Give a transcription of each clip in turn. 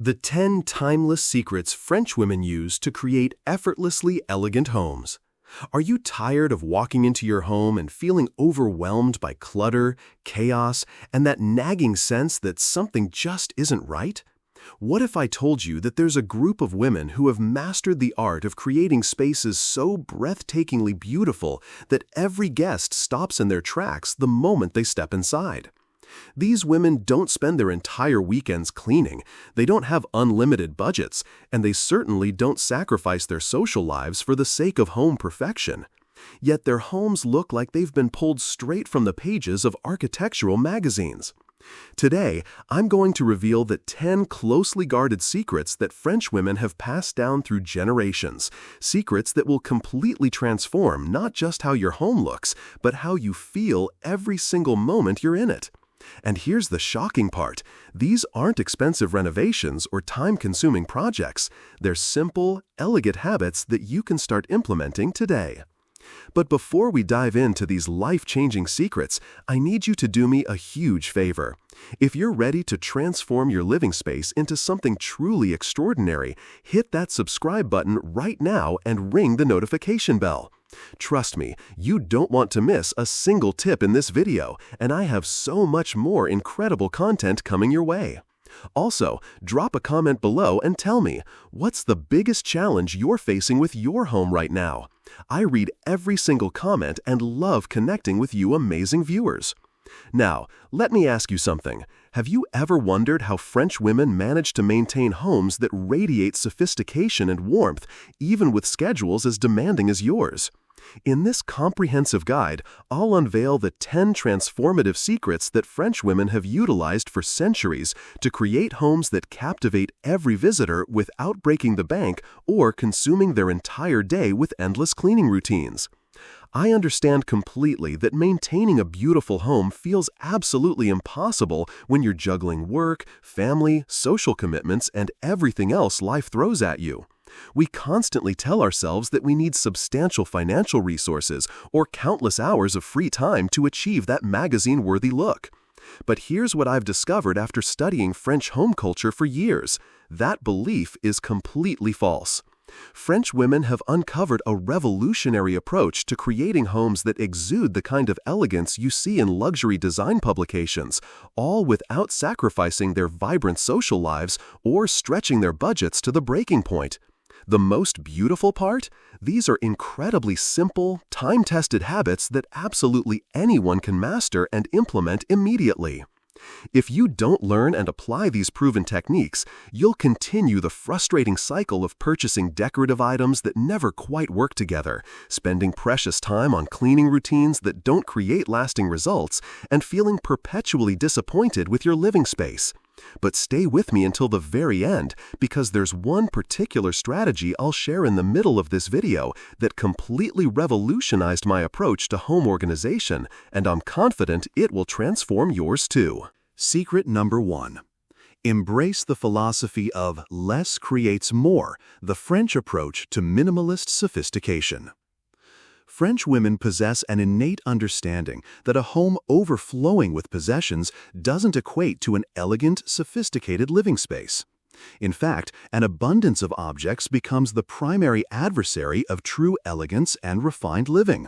The 10 timeless secrets French women use to create effortlessly elegant homes. Are you tired of walking into your home and feeling overwhelmed by clutter, chaos, and that nagging sense that something just isn't right? What if I told you that there's a group of women who have mastered the art of creating spaces so breathtakingly beautiful that every guest stops in their tracks the moment they step inside? These women don't spend their entire weekends cleaning, they don't have unlimited budgets, and they certainly don't sacrifice their social lives for the sake of home perfection. Yet their homes look like they've been pulled straight from the pages of architectural magazines. Today, I'm going to reveal the 10 closely guarded secrets that French women have passed down through generations, secrets that will completely transform not just how your home looks, but how you feel every single moment you're in it. And here's the shocking part. These aren't expensive renovations or time-consuming projects. They're simple, elegant habits that you can start implementing today. But before we dive into these life-changing secrets, I need you to do me a huge favor. If you're ready to transform your living space into something truly extraordinary, hit that subscribe button right now and ring the notification bell. Trust me, you don't want to miss a single tip in this video, and I have so much more incredible content coming your way. Also, drop a comment below and tell me, what's the biggest challenge you're facing with your home right now? I read every single comment and love connecting with you amazing viewers. Now, let me ask you something. Have you ever wondered how French women manage to maintain homes that radiate sophistication and warmth, even with schedules as demanding as yours? In this comprehensive guide, I'll unveil the 10 transformative secrets that French women have utilized for centuries to create homes that captivate every visitor without breaking the bank or consuming their entire day with endless cleaning routines. I understand completely that maintaining a beautiful home feels absolutely impossible when you're juggling work, family, social commitments, and everything else life throws at you. We constantly tell ourselves that we need substantial financial resources or countless hours of free time to achieve that magazine-worthy look. But here's what I've discovered after studying French home culture for years. That belief is completely false. French women have uncovered a revolutionary approach to creating homes that exude the kind of elegance you see in luxury design publications, all without sacrificing their vibrant social lives or stretching their budgets to the breaking point. The most beautiful part? These are incredibly simple, time-tested habits that absolutely anyone can master and implement immediately. If you don't learn and apply these proven techniques, you'll continue the frustrating cycle of purchasing decorative items that never quite work together, spending precious time on cleaning routines that don't create lasting results, and feeling perpetually disappointed with your living space. But stay with me until the very end, because there's one particular strategy I'll share in the middle of this video that completely revolutionized my approach to home organization, and I'm confident it will transform yours too. Secret number 1. Embrace the philosophy of less creates more, the French approach to minimalist sophistication. French women possess an innate understanding that a home overflowing with possessions doesn't equate to an elegant, sophisticated living space. In fact, an abundance of objects becomes the primary adversary of true elegance and refined living.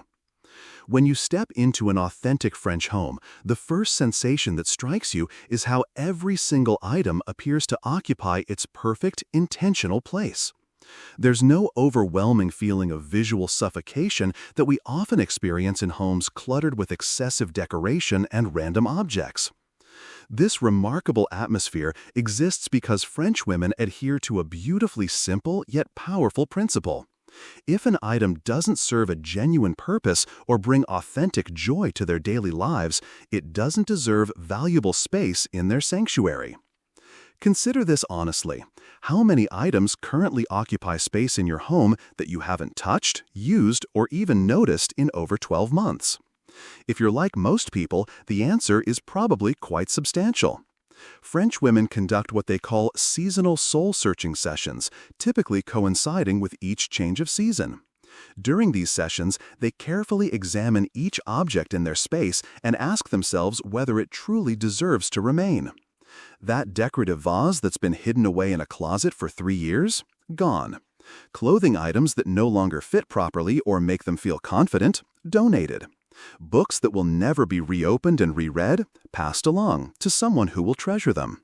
When you step into an authentic French home, the first sensation that strikes you is how every single item appears to occupy its perfect, intentional place. There's no overwhelming feeling of visual suffocation that we often experience in homes cluttered with excessive decoration and random objects. This remarkable atmosphere exists because French women adhere to a beautifully simple yet powerful principle. If an item doesn't serve a genuine purpose or bring authentic joy to their daily lives, it doesn't deserve valuable space in their sanctuary. Consider this honestly. How many items currently occupy space in your home that you haven't touched, used, or even noticed in over 12 months? If you're like most people, the answer is probably quite substantial. French women conduct what they call seasonal soul-searching sessions, typically coinciding with each change of season. During these sessions, they carefully examine each object in their space and ask themselves whether it truly deserves to remain. That decorative vase that's been hidden away in a closet for 3 years? Gone. Clothing items that no longer fit properly or make them feel confident? Donated. Books that will never be reopened and reread? Passed along to someone who will treasure them.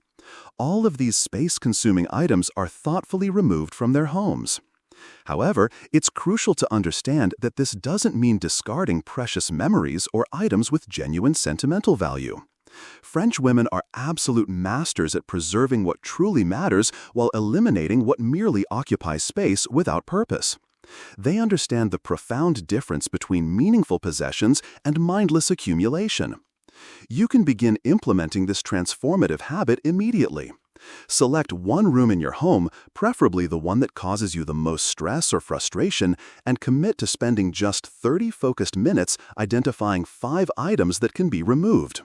All of these space-consuming items are thoughtfully removed from their homes. However, it's crucial to understand that this doesn't mean discarding precious memories or items with genuine sentimental value. French women are absolute masters at preserving what truly matters while eliminating what merely occupies space without purpose. They understand the profound difference between meaningful possessions and mindless accumulation. You can begin implementing this transformative habit immediately. Select one room in your home, preferably the one that causes you the most stress or frustration, and commit to spending just 30 focused minutes identifying 5 items that can be removed.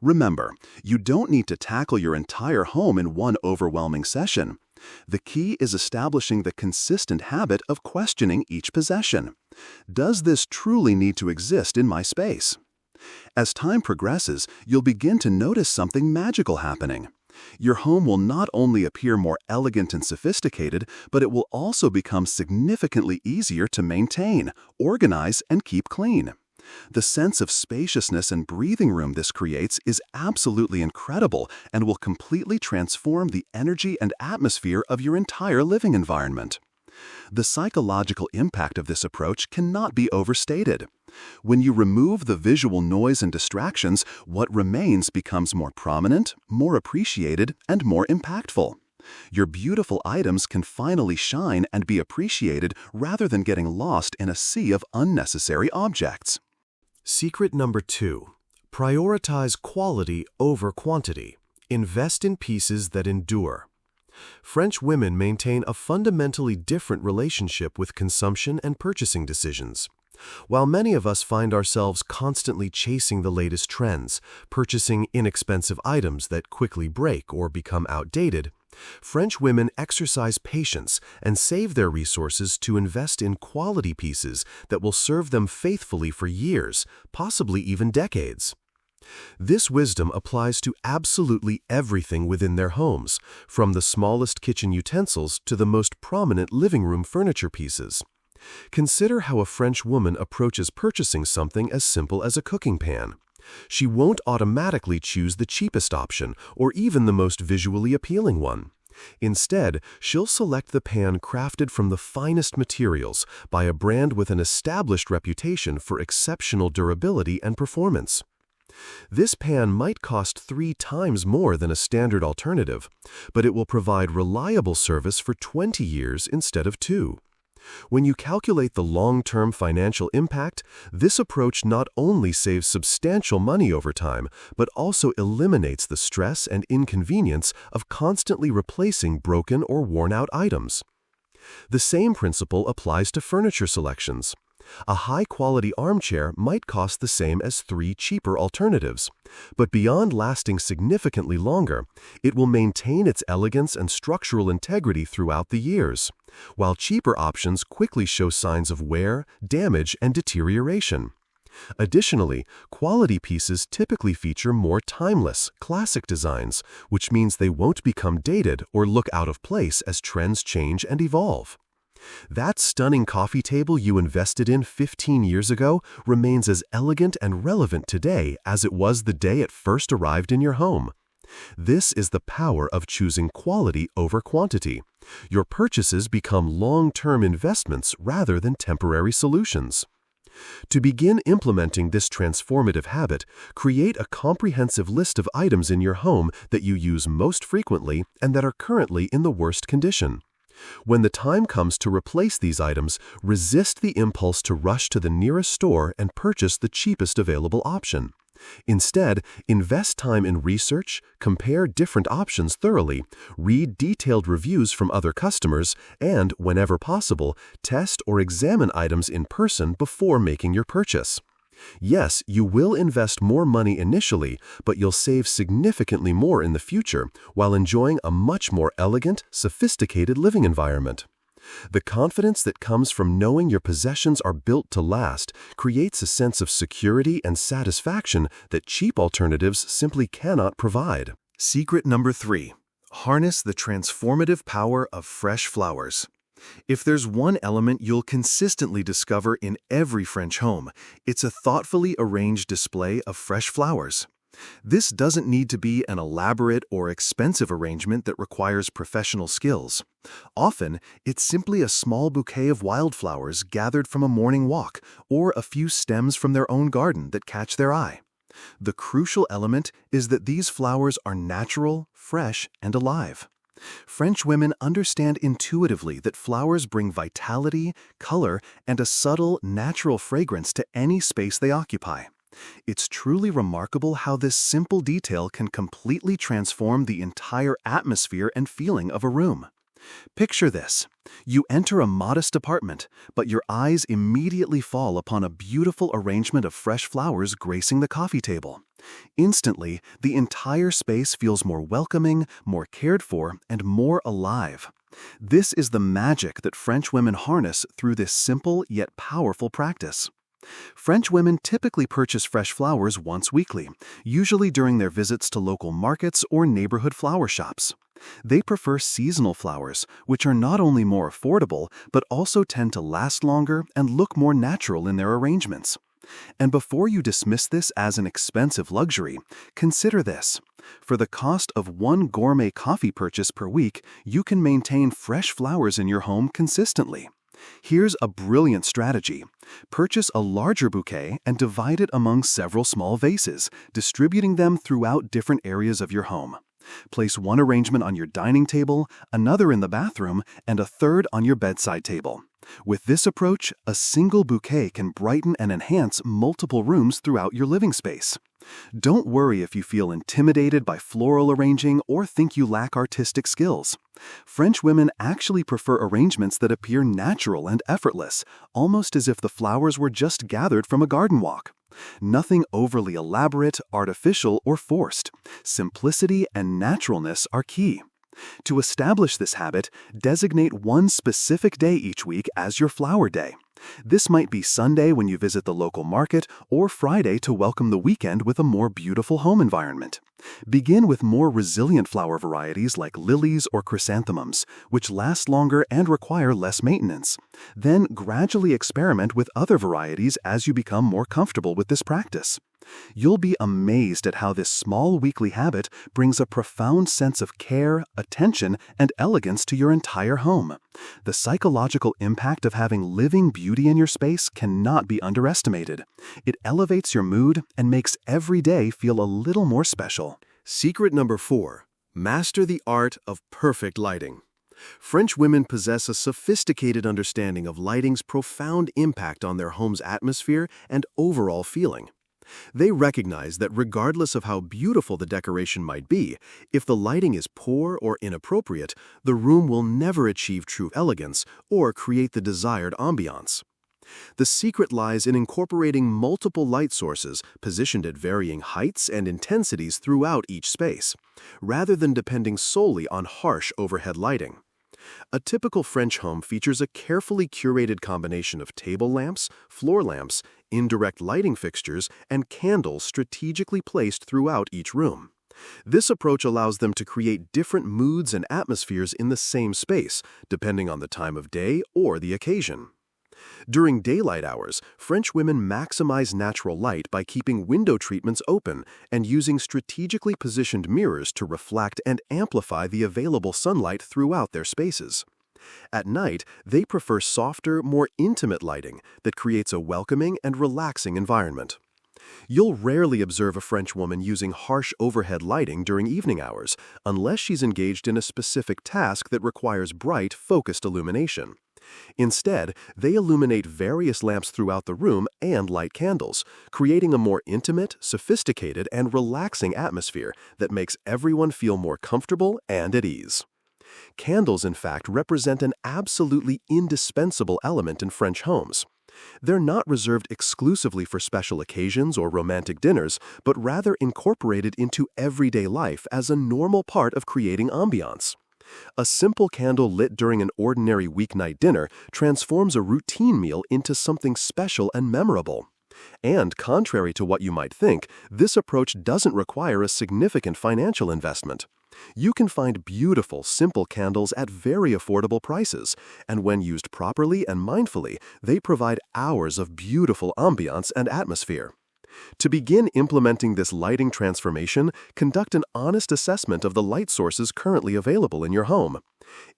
Remember, you don't need to tackle your entire home in one overwhelming session. The key is establishing the consistent habit of questioning each possession. Does this truly need to exist in my space? As time progresses, you'll begin to notice something magical happening. Your home will not only appear more elegant and sophisticated, but it will also become significantly easier to maintain, organize, and keep clean. The sense of spaciousness and breathing room this creates is absolutely incredible and will completely transform the energy and atmosphere of your entire living environment. The psychological impact of this approach cannot be overstated. When you remove the visual noise and distractions, what remains becomes more prominent, more appreciated, and more impactful. Your beautiful items can finally shine and be appreciated rather than getting lost in a sea of unnecessary objects. Secret number 2. Prioritize quality over quantity. Invest in pieces that endure. French women maintain a fundamentally different relationship with consumption and purchasing decisions. While many of us find ourselves constantly chasing the latest trends, purchasing inexpensive items that quickly break or become outdated, French women exercise patience and save their resources to invest in quality pieces that will serve them faithfully for years, possibly even decades. This wisdom applies to absolutely everything within their homes, from the smallest kitchen utensils to the most prominent living room furniture pieces. Consider how a French woman approaches purchasing something as simple as a cooking pan. She won't automatically choose the cheapest option or even the most visually appealing one. Instead, she'll select the pan crafted from the finest materials by a brand with an established reputation for exceptional durability and performance. This pan might cost 3 times more than a standard alternative, but it will provide reliable service for 20 years instead of 2. When you calculate the long-term financial impact, this approach not only saves substantial money over time, but also eliminates the stress and inconvenience of constantly replacing broken or worn-out items. The same principle applies to furniture selections. A high-quality armchair might cost the same as 3 cheaper alternatives, but beyond lasting significantly longer, it will maintain its elegance and structural integrity throughout the years, while cheaper options quickly show signs of wear, damage, and deterioration. Additionally, quality pieces typically feature more timeless, classic designs, which means they won't become dated or look out of place as trends change and evolve. That stunning coffee table you invested in 15 years ago remains as elegant and relevant today as it was the day it first arrived in your home. This is the power of choosing quality over quantity. Your purchases become long-term investments rather than temporary solutions. To begin implementing this transformative habit, create a comprehensive list of items in your home that you use most frequently and that are currently in the worst condition. When the time comes to replace these items, resist the impulse to rush to the nearest store and purchase the cheapest available option. Instead, invest time in research, compare different options thoroughly, read detailed reviews from other customers, and, whenever possible, test or examine items in person before making your purchase. Yes, you will invest more money initially, but you'll save significantly more in the future while enjoying a much more elegant, sophisticated living environment. The confidence that comes from knowing your possessions are built to last creates a sense of security and satisfaction that cheap alternatives simply cannot provide. Secret number 3. Harness the transformative power of fresh flowers. If there's one element you'll consistently discover in every French home, it's a thoughtfully arranged display of fresh flowers. This doesn't need to be an elaborate or expensive arrangement that requires professional skills. Often, it's simply a small bouquet of wildflowers gathered from a morning walk or a few stems from their own garden that catch their eye. The crucial element is that these flowers are natural, fresh, and alive. French women understand intuitively that flowers bring vitality, color, and a subtle, natural fragrance to any space they occupy. It's truly remarkable how this simple detail can completely transform the entire atmosphere and feeling of a room. Picture this. You enter a modest apartment, but your eyes immediately fall upon a beautiful arrangement of fresh flowers gracing the coffee table. Instantly, the entire space feels more welcoming, more cared for, and more alive. This is the magic that French women harness through this simple yet powerful practice. French women typically purchase fresh flowers once weekly, usually during their visits to local markets or neighborhood flower shops. They prefer seasonal flowers, which are not only more affordable, but also tend to last longer and look more natural in their arrangements. And before you dismiss this as an expensive luxury, consider this. For the cost of one gourmet coffee purchase per week, you can maintain fresh flowers in your home consistently. Here's a brilliant strategy. Purchase a larger bouquet and divide it among several small vases, distributing them throughout different areas of your home. Place one arrangement on your dining table, another in the bathroom, and a third on your bedside table. With this approach, a single bouquet can brighten and enhance multiple rooms throughout your living space. Don't worry if you feel intimidated by floral arranging or think you lack artistic skills. French women actually prefer arrangements that appear natural and effortless, almost as if the flowers were just gathered from a garden walk. Nothing overly elaborate, artificial, or forced. Simplicity and naturalness are key. To establish this habit, designate one specific day each week as your flower day. This might be Sunday when you visit the local market, or Friday to welcome the weekend with a more beautiful home environment. Begin with more resilient flower varieties like lilies or chrysanthemums, which last longer and require less maintenance. Then gradually experiment with other varieties as you become more comfortable with this practice. You'll be amazed at how this small weekly habit brings a profound sense of care, attention, and elegance to your entire home. The psychological impact of having living beauty in your space cannot be underestimated. It elevates your mood and makes every day feel a little more special. Secret number 4. Master the art of perfect lighting. French women possess a sophisticated understanding of lighting's profound impact on their home's atmosphere and overall feeling. They recognize that regardless of how beautiful the decoration might be, if the lighting is poor or inappropriate, the room will never achieve true elegance or create the desired ambiance. The secret lies in incorporating multiple light sources positioned at varying heights and intensities throughout each space, rather than depending solely on harsh overhead lighting. A typical French home features a carefully curated combination of table lamps, floor lamps, indirect lighting fixtures, and candles strategically placed throughout each room. This approach allows them to create different moods and atmospheres in the same space, depending on the time of day or the occasion. During daylight hours, French women maximize natural light by keeping window treatments open and using strategically positioned mirrors to reflect and amplify the available sunlight throughout their spaces. At night, they prefer softer, more intimate lighting that creates a welcoming and relaxing environment. You'll rarely observe a French woman using harsh overhead lighting during evening hours, unless she's engaged in a specific task that requires bright, focused illumination. Instead, they illuminate various lamps throughout the room and light candles, creating a more intimate, sophisticated, and relaxing atmosphere that makes everyone feel more comfortable and at ease. Candles, in fact, represent an absolutely indispensable element in French homes. They're not reserved exclusively for special occasions or romantic dinners, but rather incorporated into everyday life as a normal part of creating ambiance. A simple candle lit during an ordinary weeknight dinner transforms a routine meal into something special and memorable. And contrary to what you might think, this approach doesn't require a significant financial investment. You can find beautiful, simple candles at very affordable prices, and when used properly and mindfully, they provide hours of beautiful ambiance and atmosphere. To begin implementing this lighting transformation, conduct an honest assessment of the light sources currently available in your home.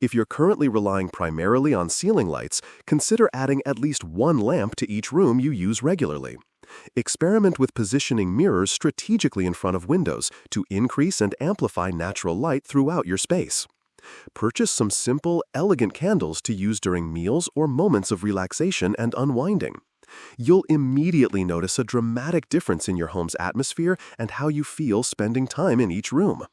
If you're currently relying primarily on ceiling lights, consider adding at least one lamp to each room you use regularly. Experiment with positioning mirrors strategically in front of windows to increase and amplify natural light throughout your space. Purchase some simple, elegant candles to use during meals or moments of relaxation and unwinding. You'll immediately notice a dramatic difference in your home's atmosphere and how you feel spending time in each room.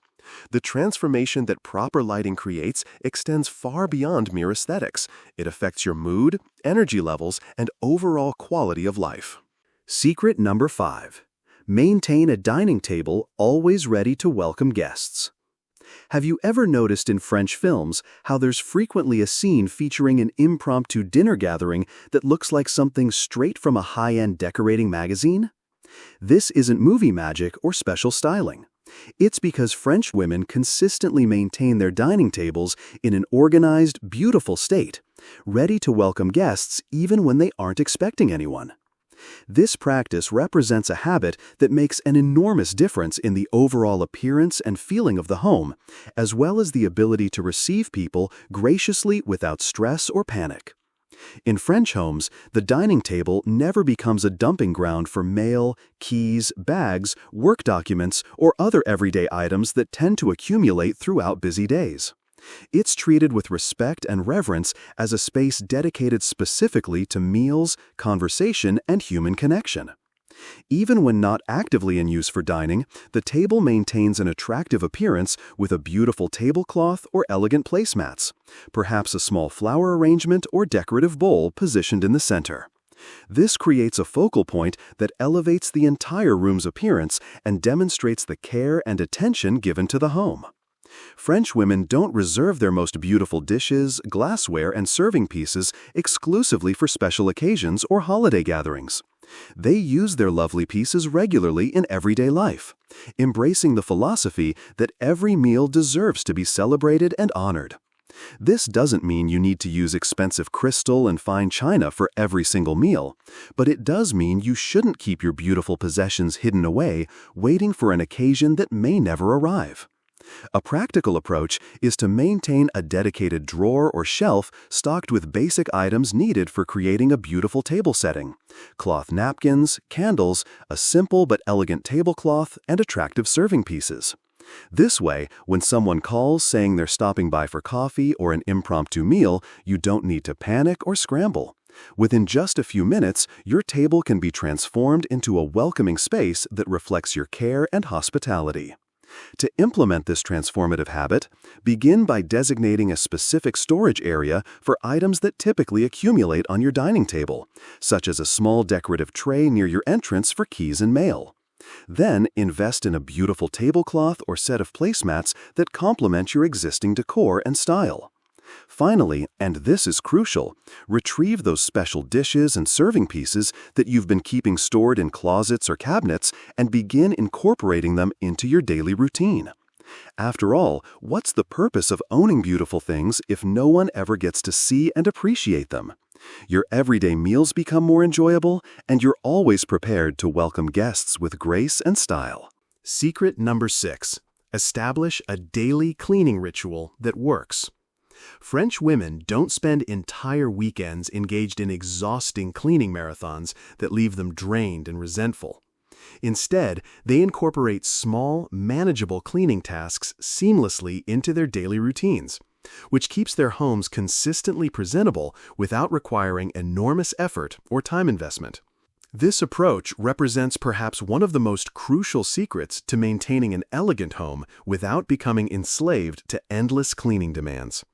The transformation that proper lighting creates extends far beyond mere aesthetics. It affects your mood, energy levels, and overall quality of life. Secret number 5. Maintain a dining table always ready to welcome guests. Have you ever noticed in French films how there's frequently a scene featuring an impromptu dinner gathering that looks like something straight from a high-end decorating magazine? This isn't movie magic or special styling. It's because French women consistently maintain their dining tables in an organized, beautiful state, ready to welcome guests even when they aren't expecting anyone. This practice represents a habit that makes an enormous difference in the overall appearance and feeling of the home, as well as the ability to receive people graciously without stress or panic. In French homes, the dining table never becomes a dumping ground for mail, keys, bags, work documents, or other everyday items that tend to accumulate throughout busy days. It's treated with respect and reverence as a space dedicated specifically to meals, conversation, and human connection. Even when not actively in use for dining, the table maintains an attractive appearance with a beautiful tablecloth or elegant placemats, perhaps a small flower arrangement or decorative bowl positioned in the center. This creates a focal point that elevates the entire room's appearance and demonstrates the care and attention given to the home. French women don't reserve their most beautiful dishes, glassware, and serving pieces exclusively for special occasions or holiday gatherings. They use their lovely pieces regularly in everyday life, embracing the philosophy that every meal deserves to be celebrated and honored. This doesn't mean you need to use expensive crystal and fine china for every single meal, but it does mean you shouldn't keep your beautiful possessions hidden away, waiting for an occasion that may never arrive. A practical approach is to maintain a dedicated drawer or shelf stocked with basic items needed for creating a beautiful table setting: cloth napkins, candles, a simple but elegant tablecloth, and attractive serving pieces. This way, when someone calls saying they're stopping by for coffee or an impromptu meal, you don't need to panic or scramble. Within just a few minutes, your table can be transformed into a welcoming space that reflects your care and hospitality. To implement this transformative habit, begin by designating a specific storage area for items that typically accumulate on your dining table, such as a small decorative tray near your entrance for keys and mail. Then invest in a beautiful tablecloth or set of placemats that complement your existing decor and style. Finally, and this is crucial, retrieve those special dishes and serving pieces that you've been keeping stored in closets or cabinets and begin incorporating them into your daily routine. After all, what's the purpose of owning beautiful things if no one ever gets to see and appreciate them? Your everyday meals become more enjoyable, and you're always prepared to welcome guests with grace and style. Secret number 6. Establish a daily cleaning ritual that works. French women don't spend entire weekends engaged in exhausting cleaning marathons that leave them drained and resentful. Instead, they incorporate small, manageable cleaning tasks seamlessly into their daily routines, which keeps their homes consistently presentable without requiring enormous effort or time investment. This approach represents perhaps one of the most crucial secrets to maintaining an elegant home without becoming enslaved to endless cleaning demands.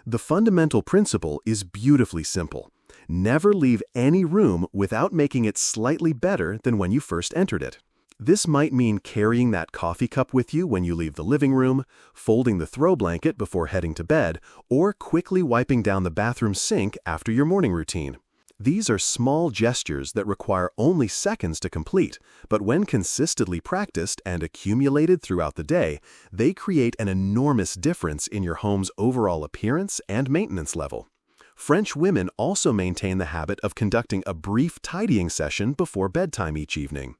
The fundamental principle is beautifully simple. Never leave any room without making it slightly better than when you first entered it. This might mean carrying that coffee cup with you when you leave the living room, folding the throw blanket before heading to bed, or quickly wiping down the bathroom sink after your morning routine. These are small gestures that require only seconds to complete, but when consistently practiced and accumulated throughout the day, they create an enormous difference in your home's overall appearance and maintenance level. French women also maintain the habit of conducting a brief tidying session before bedtime each evening.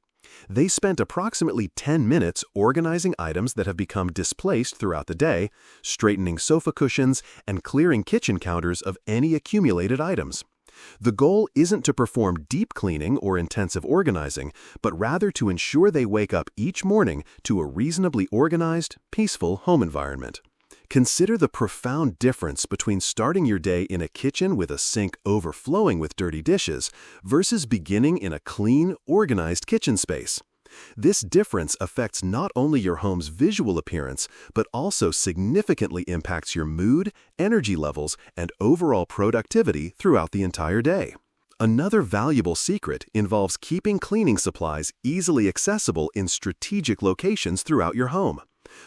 They spent approximately 10 minutes organizing items that have become displaced throughout the day, straightening sofa cushions, and clearing kitchen counters of any accumulated items. The goal isn't to perform deep cleaning or intensive organizing, but rather to ensure they wake up each morning to a reasonably organized, peaceful home environment. Consider the profound difference between starting your day in a kitchen with a sink overflowing with dirty dishes versus beginning in a clean, organized kitchen space. This difference affects not only your home's visual appearance, but also significantly impacts your mood, energy levels, and overall productivity throughout the entire day. Another valuable secret involves keeping cleaning supplies easily accessible in strategic locations throughout your home.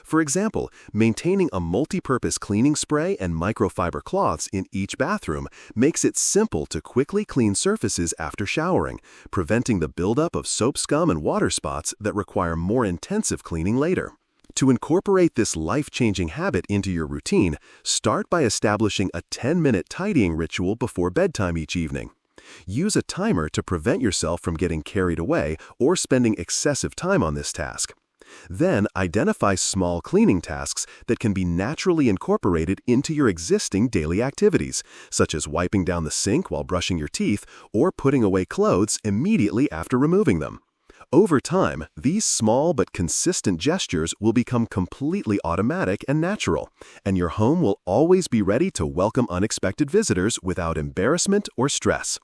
For example, maintaining a multi-purpose cleaning spray and microfiber cloths in each bathroom makes it simple to quickly clean surfaces after showering, preventing the buildup of soap scum and water spots that require more intensive cleaning later. To incorporate this life-changing habit into your routine, start by establishing a 10-minute tidying ritual before bedtime each evening. Use a timer to prevent yourself from getting carried away or spending excessive time on this task. Then identify small cleaning tasks that can be naturally incorporated into your existing daily activities, such as wiping down the sink while brushing your teeth or putting away clothes immediately after removing them. Over time, these small but consistent gestures will become completely automatic and natural, and your home will always be ready to welcome unexpected visitors without embarrassment or stress.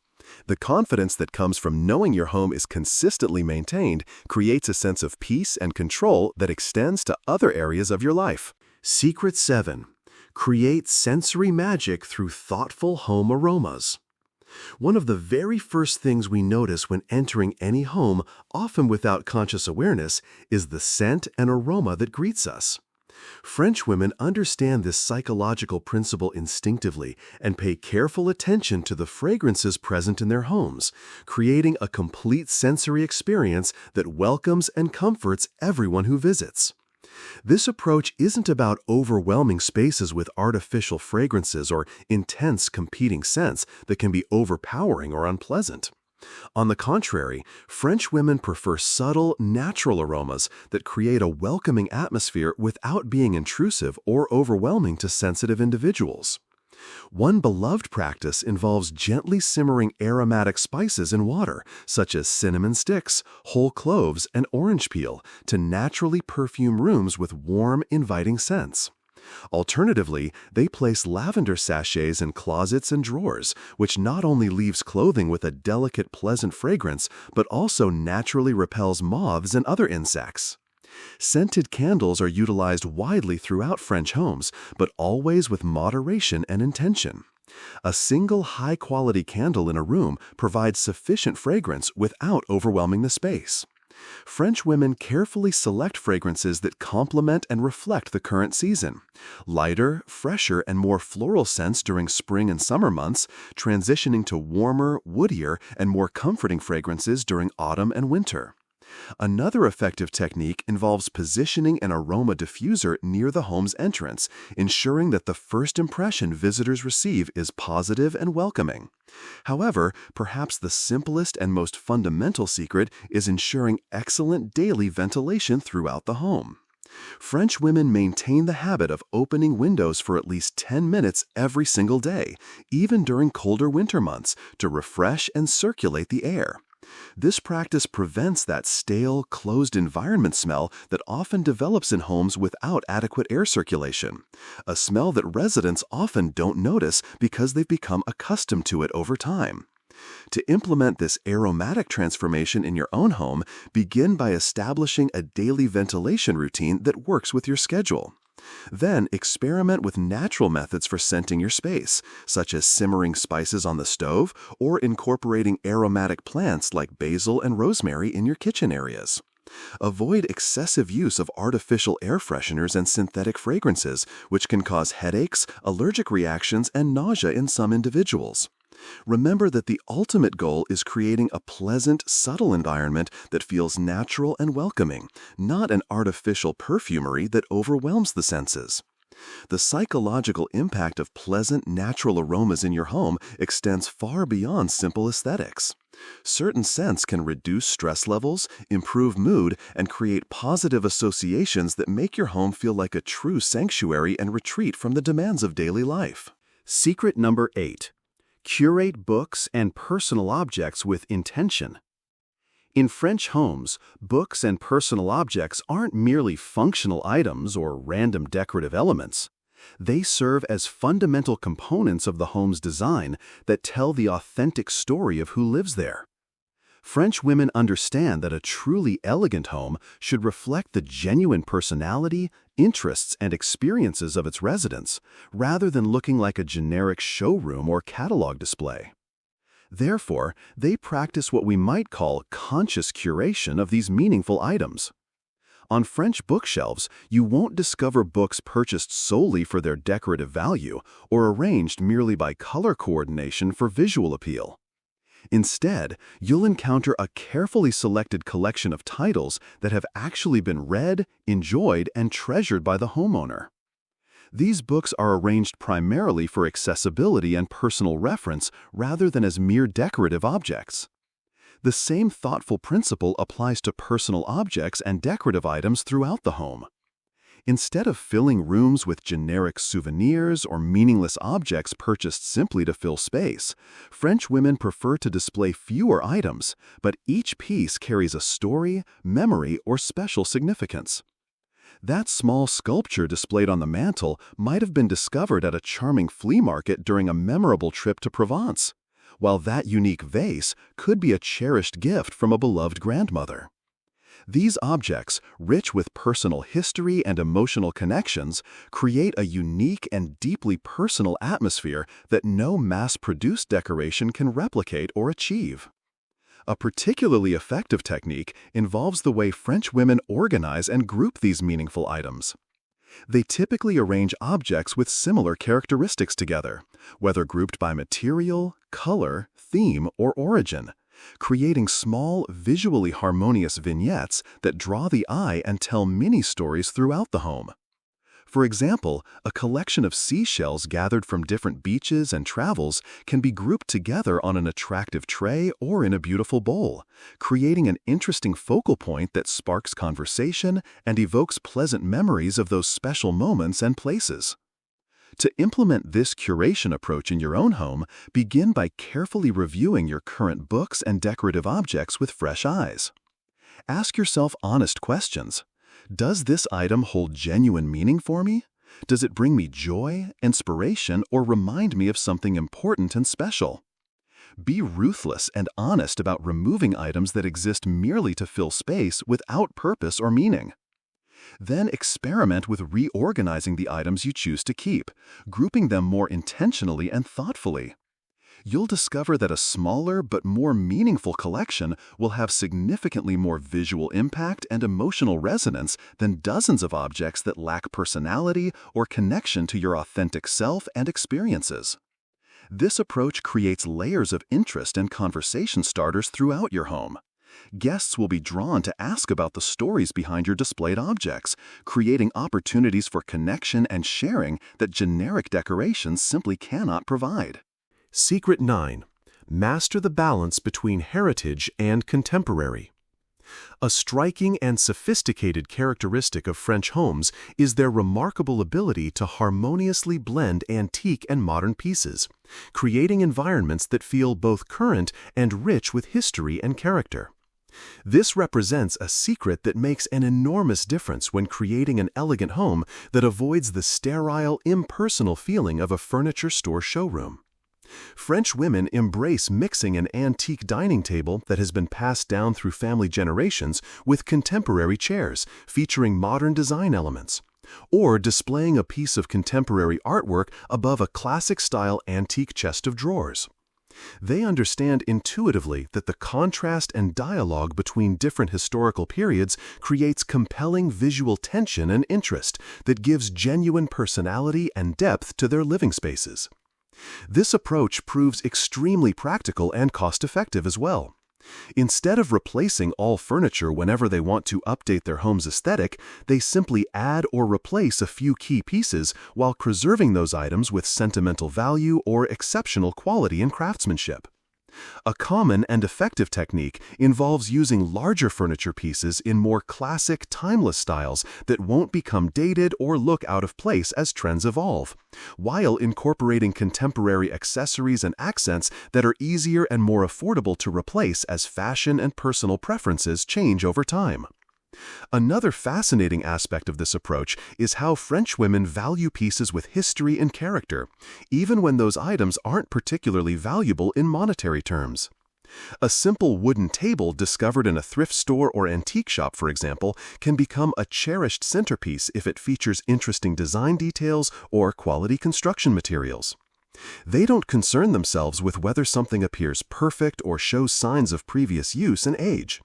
The confidence that comes from knowing your home is consistently maintained creates a sense of peace and control that extends to other areas of your life. Secret 7. Create sensory magic through thoughtful home aromas. One of the very first things we notice when entering any home, often without conscious awareness, is the scent and aroma that greets us. French women understand this psychological principle instinctively and pay careful attention to the fragrances present in their homes, creating a complete sensory experience that welcomes and comforts everyone who visits. This approach isn't about overwhelming spaces with artificial fragrances or intense competing scents that can be overpowering or unpleasant. On the contrary, French women prefer subtle, natural aromas that create a welcoming atmosphere without being intrusive or overwhelming to sensitive individuals. One beloved practice involves gently simmering aromatic spices in water, such as cinnamon sticks, whole cloves, and orange peel, to naturally perfume rooms with warm, inviting scents. Alternatively, they place lavender sachets in closets and drawers, which not only leaves clothing with a delicate, pleasant fragrance, but also naturally repels moths and other insects. Scented candles are utilized widely throughout French homes, but always with moderation and intention. A single high-quality candle in a room provides sufficient fragrance without overwhelming the space. French women carefully select fragrances that complement and reflect the current season. Lighter, fresher, and more floral scents during spring and summer months, transitioning to warmer, woodier, and more comforting fragrances during autumn and winter. Another effective technique involves positioning an aroma diffuser near the home's entrance, ensuring that the first impression visitors receive is positive and welcoming. However, perhaps the simplest and most fundamental secret is ensuring excellent daily ventilation throughout the home. French women maintain the habit of opening windows for at least 10 minutes every single day, even during colder winter months, to refresh and circulate the air. This practice prevents that stale, closed environment smell that often develops in homes without adequate air circulation, a smell that residents often don't notice because they've become accustomed to it over time. To implement this aromatic transformation in your own home, begin by establishing a daily ventilation routine that works with your schedule. Then experiment with natural methods for scenting your space, such as simmering spices on the stove or incorporating aromatic plants like basil and rosemary in your kitchen areas. Avoid excessive use of artificial air fresheners and synthetic fragrances, which can cause headaches, allergic reactions, and nausea in some individuals. Remember that the ultimate goal is creating a pleasant, subtle environment that feels natural and welcoming, not an artificial perfumery that overwhelms the senses. The psychological impact of pleasant, natural aromas in your home extends far beyond simple aesthetics. Certain scents can reduce stress levels, improve mood, and create positive associations that make your home feel like a true sanctuary and retreat from the demands of daily life. Secret number 8. Curate books and personal objects with intention. In French homes, books and personal objects aren't merely functional items or random decorative elements. They serve as fundamental components of the home's design that tell the authentic story of who lives there. French women understand that a truly elegant home should reflect the genuine personality, interests, and experiences of its residents, rather than looking like a generic showroom or catalog display. Therefore, they practice what we might call conscious curation of these meaningful items. On French bookshelves, you won't discover books purchased solely for their decorative value or arranged merely by color coordination for visual appeal. Instead, you'll encounter a carefully selected collection of titles that have actually been read, enjoyed, and treasured by the homeowner. These books are arranged primarily for accessibility and personal reference rather than as mere decorative objects. The same thoughtful principle applies to personal objects and decorative items throughout the home. Instead of filling rooms with generic souvenirs or meaningless objects purchased simply to fill space, French women prefer to display fewer items, but each piece carries a story, memory, or special significance. That small sculpture displayed on the mantel might have been discovered at a charming flea market during a memorable trip to Provence, while that unique vase could be a cherished gift from a beloved grandmother. These objects, rich with personal history and emotional connections, create a unique and deeply personal atmosphere that no mass-produced decoration can replicate or achieve. A particularly effective technique involves the way French women organize and group these meaningful items. They typically arrange objects with similar characteristics together, whether grouped by material, color, theme, or origin, creating small, visually harmonious vignettes that draw the eye and tell mini-stories throughout the home. For example, a collection of seashells gathered from different beaches and travels can be grouped together on an attractive tray or in a beautiful bowl, creating an interesting focal point that sparks conversation and evokes pleasant memories of those special moments and places. To implement this curation approach in your own home, begin by carefully reviewing your current books and decorative objects with fresh eyes. Ask yourself honest questions. Does this item hold genuine meaning for me? Does it bring me joy, inspiration, or remind me of something important and special? Be ruthless and honest about removing items that exist merely to fill space without purpose or meaning. Then experiment with reorganizing the items you choose to keep, grouping them more intentionally and thoughtfully. You'll discover that a smaller but more meaningful collection will have significantly more visual impact and emotional resonance than dozens of objects that lack personality or connection to your authentic self and experiences. This approach creates layers of interest and conversation starters throughout your home. Guests will be drawn to ask about the stories behind your displayed objects, creating opportunities for connection and sharing that generic decorations simply cannot provide. Secret 9. Master the balance between heritage and contemporary. A striking and sophisticated characteristic of French homes is their remarkable ability to harmoniously blend antique and modern pieces, creating environments that feel both current and rich with history and character. This represents a secret that makes an enormous difference when creating an elegant home that avoids the sterile, impersonal feeling of a furniture store showroom. French women embrace mixing an antique dining table that has been passed down through family generations with contemporary chairs featuring modern design elements, or displaying a piece of contemporary artwork above a classic-style antique chest of drawers. They understand intuitively that the contrast and dialogue between different historical periods creates compelling visual tension and interest that gives genuine personality and depth to their living spaces. This approach proves extremely practical and cost-effective as well. Instead of replacing all furniture whenever they want to update their home's aesthetic, they simply add or replace a few key pieces while preserving those items with sentimental value or exceptional quality and craftsmanship. A common and effective technique involves using larger furniture pieces in more classic, timeless styles that won't become dated or look out of place as trends evolve, while incorporating contemporary accessories and accents that are easier and more affordable to replace as fashion and personal preferences change over time. Another fascinating aspect of this approach is how French women value pieces with history and character, even when those items aren't particularly valuable in monetary terms. A simple wooden table discovered in a thrift store or antique shop, for example, can become a cherished centerpiece if it features interesting design details or quality construction materials. They don't concern themselves with whether something appears perfect or shows signs of previous use and age.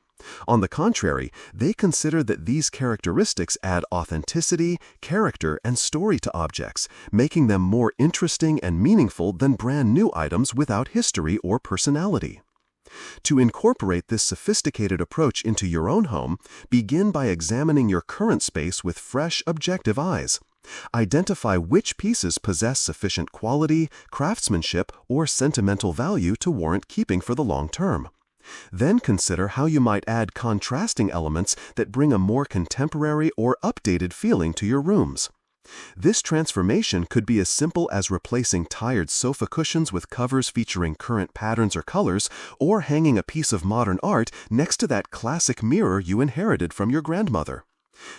On the contrary, they consider that these characteristics add authenticity, character, and story to objects, making them more interesting and meaningful than brand new items without history or personality. To incorporate this sophisticated approach into your own home, begin by examining your current space with fresh, objective eyes. Identify which pieces possess sufficient quality, craftsmanship, or sentimental value to warrant keeping for the long term. Then consider how you might add contrasting elements that bring a more contemporary or updated feeling to your rooms. This transformation could be as simple as replacing tired sofa cushions with covers featuring current patterns or colors, or hanging a piece of modern art next to that classic mirror you inherited from your grandmother.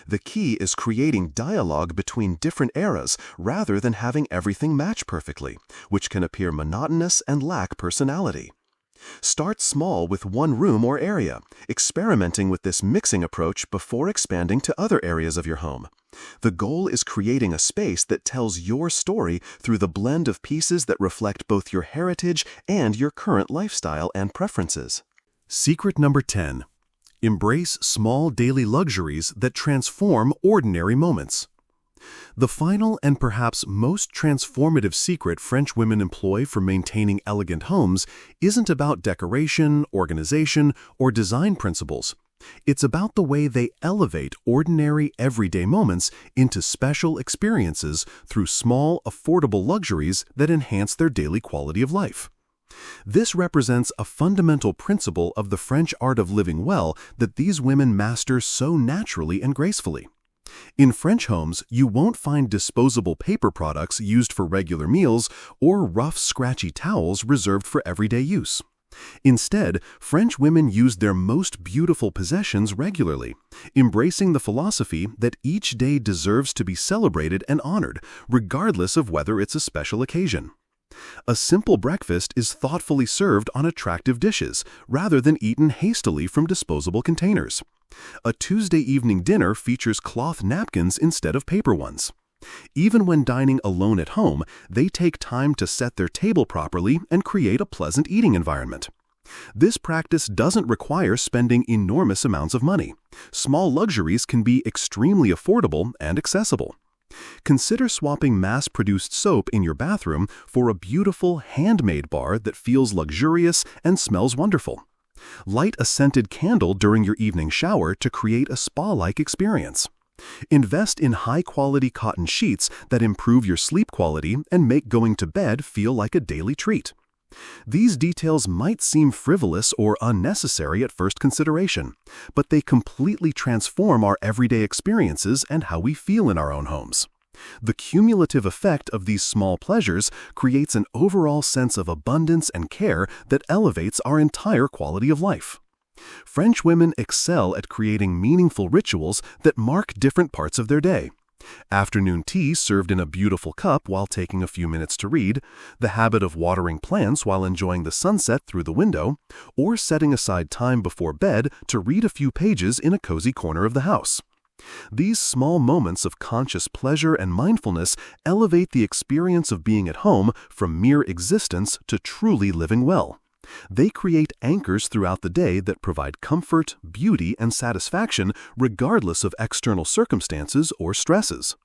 The key is creating dialogue between different eras rather than having everything match perfectly, which can appear monotonous and lack personality. Start small with one room or area, experimenting with this mixing approach before expanding to other areas of your home. The goal is creating a space that tells your story through the blend of pieces that reflect both your heritage and your current lifestyle and preferences. Secret number 10. Embrace small daily luxuries that transform ordinary moments. The final and perhaps most transformative secret French women employ for maintaining elegant homes isn't about decoration, organization, or design principles. It's about the way they elevate ordinary, everyday moments into special experiences through small, affordable luxuries that enhance their daily quality of life. This represents a fundamental principle of the French art of living well that these women master so naturally and gracefully. In French homes, you won't find disposable paper products used for regular meals or rough, scratchy towels reserved for everyday use. Instead, French women use their most beautiful possessions regularly, embracing the philosophy that each day deserves to be celebrated and honored, regardless of whether it's a special occasion. A simple breakfast is thoughtfully served on attractive dishes, rather than eaten hastily from disposable containers. A Tuesday evening dinner features cloth napkins instead of paper ones. Even when dining alone at home, they take time to set their table properly and create a pleasant eating environment. This practice doesn't require spending enormous amounts of money. Small luxuries can be extremely affordable and accessible. Consider swapping mass-produced soap in your bathroom for a beautiful, handmade bar that feels luxurious and smells wonderful. Light a scented candle during your evening shower to create a spa-like experience. Invest in high-quality cotton sheets that improve your sleep quality and make going to bed feel like a daily treat. These details might seem frivolous or unnecessary at first consideration, but they completely transform our everyday experiences and how we feel in our own homes. The cumulative effect of these small pleasures creates an overall sense of abundance and care that elevates our entire quality of life. French women excel at creating meaningful rituals that mark different parts of their day. Afternoon tea served in a beautiful cup while taking a few minutes to read, the habit of watering plants while enjoying the sunset through the window, or setting aside time before bed to read a few pages in a cozy corner of the house. These small moments of conscious pleasure and mindfulness elevate the experience of being at home from mere existence to truly living well. They create anchors throughout the day that provide comfort, beauty, and satisfaction regardless of external circumstances or stresses.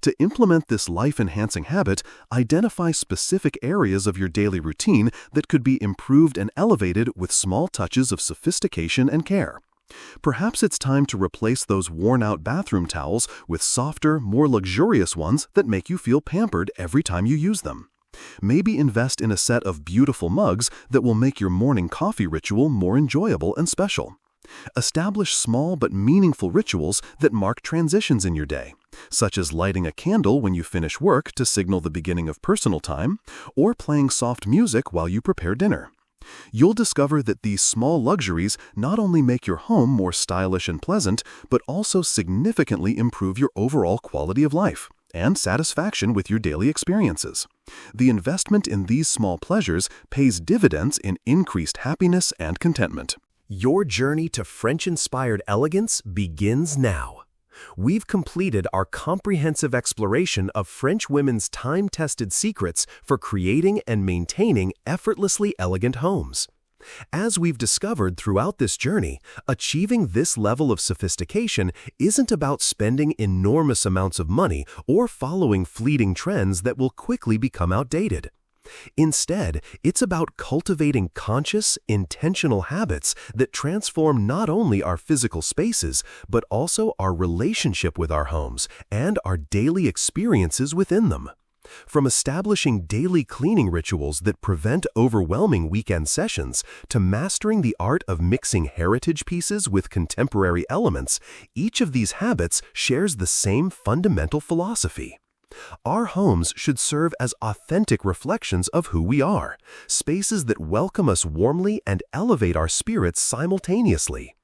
To implement this life-enhancing habit, identify specific areas of your daily routine that could be improved and elevated with small touches of sophistication and care. Perhaps it's time to replace those worn-out bathroom towels with softer, more luxurious ones that make you feel pampered every time you use them. Maybe invest in a set of beautiful mugs that will make your morning coffee ritual more enjoyable and special. Establish small but meaningful rituals that mark transitions in your day, such as lighting a candle when you finish work to signal the beginning of personal time, or playing soft music while you prepare dinner. You'll discover that these small luxuries not only make your home more stylish and pleasant, but also significantly improve your overall quality of life and satisfaction with your daily experiences. The investment in these small pleasures pays dividends in increased happiness and contentment. Your journey to French-inspired elegance begins now. We've completed our comprehensive exploration of French women's time-tested secrets for creating and maintaining effortlessly elegant homes. As we've discovered throughout this journey, achieving this level of sophistication isn't about spending enormous amounts of money or following fleeting trends that will quickly become outdated. Instead, it's about cultivating conscious, intentional habits that transform not only our physical spaces, but also our relationship with our homes and our daily experiences within them. From establishing daily cleaning rituals that prevent overwhelming weekend sessions to mastering the art of mixing heritage pieces with contemporary elements, each of these habits shares the same fundamental philosophy. Our homes should serve as authentic reflections of who we are, spaces that welcome us warmly and elevate our spirits simultaneously.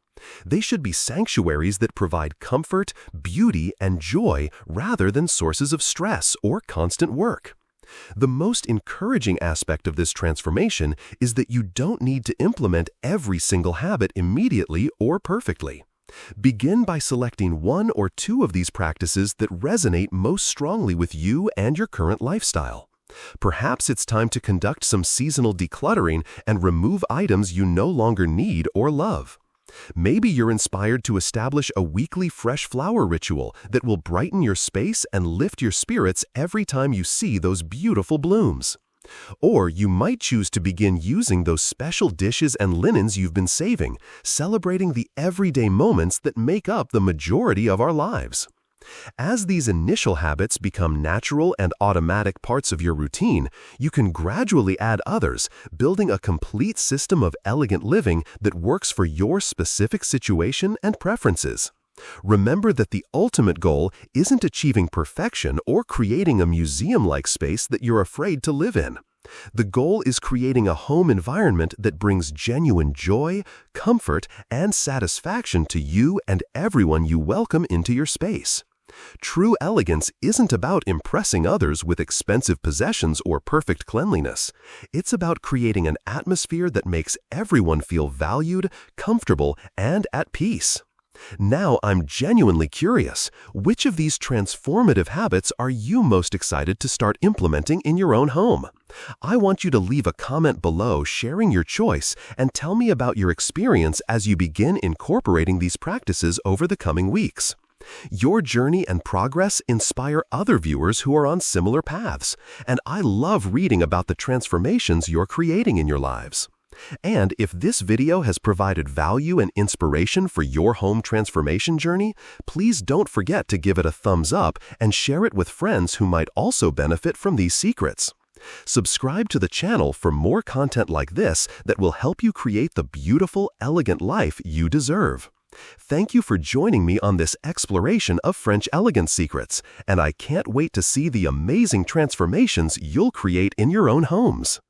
They should be sanctuaries that provide comfort, beauty, and joy rather than sources of stress or constant work. The most encouraging aspect of this transformation is that you don't need to implement every single habit immediately or perfectly. Begin by selecting one or two of these practices that resonate most strongly with you and your current lifestyle. Perhaps it's time to conduct some seasonal decluttering and remove items you no longer need or love. Maybe you're inspired to establish a weekly fresh flower ritual that will brighten your space and lift your spirits every time you see those beautiful blooms. Or you might choose to begin using those special dishes and linens you've been saving, celebrating the everyday moments that make up the majority of our lives. As these initial habits become natural and automatic parts of your routine, you can gradually add others, building a complete system of elegant living that works for your specific situation and preferences. Remember that the ultimate goal isn't achieving perfection or creating a museum-like space that you're afraid to live in. The goal is creating a home environment that brings genuine joy, comfort, and satisfaction to you and everyone you welcome into your space. True elegance isn't about impressing others with expensive possessions or perfect cleanliness. It's about creating an atmosphere that makes everyone feel valued, comfortable, and at peace. Now I'm genuinely curious, which of these transformative habits are you most excited to start implementing in your own home? I want you to leave a comment below sharing your choice and tell me about your experience as you begin incorporating these practices over the coming weeks. Your journey and progress inspire other viewers who are on similar paths, and I love reading about the transformations you're creating in your lives. And if this video has provided value and inspiration for your home transformation journey, please don't forget to give it a thumbs up and share it with friends who might also benefit from these secrets. Subscribe to the channel for more content like this that will help you create the beautiful, elegant life you deserve. Thank you for joining me on this exploration of French elegance secrets, and I can't wait to see the amazing transformations you'll create in your own homes.